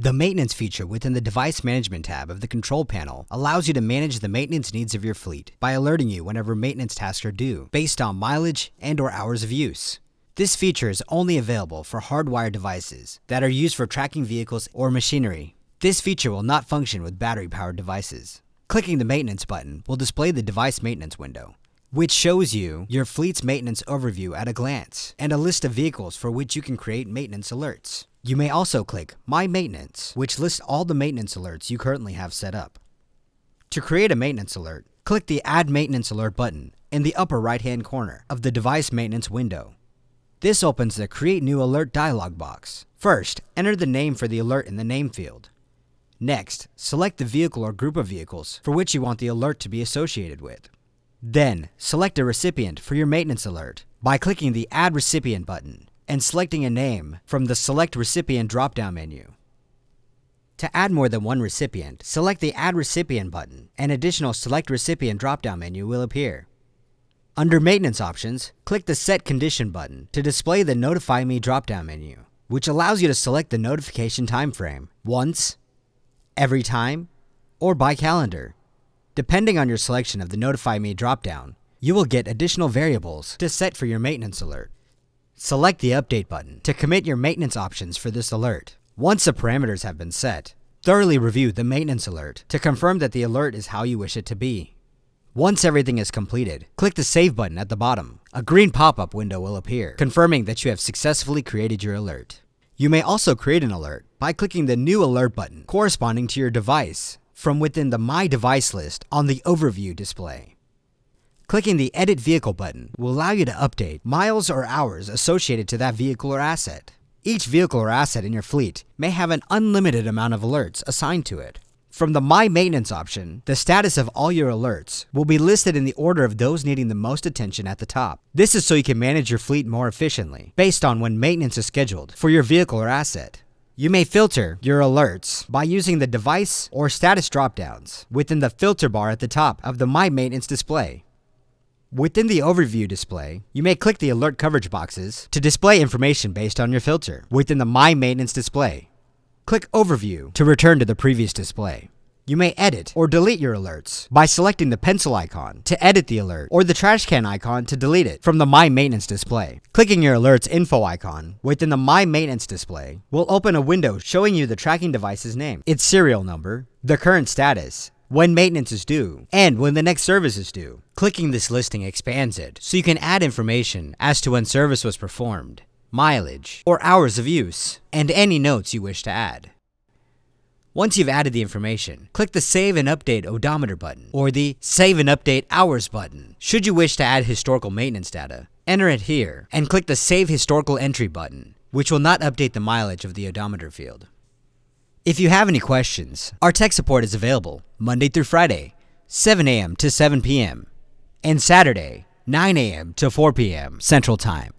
The Maintenance feature within the Device Management tab of the Control Panel allows you to manage the maintenance needs of your fleet by alerting you whenever maintenance tasks are due, based on mileage and/or hours of use. This feature is only available for hardwired devices that are used for tracking vehicles or machinery. This feature will not function with battery-powered devices. Clicking the Maintenance button will display the Device Maintenance window, which shows you your fleet's maintenance overview at a glance and a list of vehicles for which you can create maintenance alerts. You may also click My Maintenance, which lists all the maintenance alerts you currently have set up. To create a maintenance alert, click the Add Maintenance Alert button in the upper right-hand corner of the Device Maintenance window. This opens the Create New Alert dialog box. First, enter the name for the alert in the name field. Next, select the vehicle or group of vehicles for which you want the alert to be associated with. Then, select a recipient for your maintenance alert by clicking the Add Recipient button and selecting a name from the Select Recipient drop-down menu. To add more than one recipient, select the Add Recipient button. An additional Select Recipient drop-down menu will appear. Under Maintenance Options, click the Set Condition button to display the Notify Me drop-down menu, which allows you to select the notification time frame once, every time, or by calendar. Depending on your selection of the Notify Me drop-down, you will get additional variables to set for your maintenance alert. Select the Update button to commit your maintenance options for this alert. Once the parameters have been set, thoroughly review the maintenance alert to confirm that the alert is how you wish it to be. Once everything is completed, click the Save button at the bottom. A green pop-up window will appear, confirming that you have successfully created your alert. You may also create an alert by clicking the New Alert button corresponding to your device from within the My Device list on the Overview display. Clicking the Edit Vehicle button will allow you to update miles or hours associated to that vehicle or asset. Each vehicle or asset in your fleet may have an unlimited amount of alerts assigned to it. From the My Maintenance option, the status of all your alerts will be listed in the order of those needing the most attention at the top. This is so you can manage your fleet more efficiently, based on when maintenance is scheduled for your vehicle or asset. You may filter your alerts by using the Device or Status dropdowns within the filter bar at the top of the My Maintenance display. Within the Overview display, you may click the alert coverage boxes to display information based on your filter within the My Maintenance display. Click Overview to return to the previous display. You may edit or delete your alerts by selecting the pencil icon to edit the alert or the trash can icon to delete it from the My Maintenance display. Clicking your alerts info icon within the My Maintenance display will open a window showing you the tracking device's name, its serial number, the current status, when maintenance is due, and when the next service is due. Clicking this listing expands it so you can add information as to when service was performed, mileage, or hours of use, and any notes you wish to add. Once you've added the information, click the Save and Update Odometer button or the Save and Update Hours button. Should you wish to add historical maintenance data, enter it here and click the Save Historical Entry button, which will not update the mileage of the odometer field. If you have any questions, our tech support is available Monday through Friday, 7 a.m. to 7 p.m., and Saturday, 9 a.m. to 4 p.m. Central Time.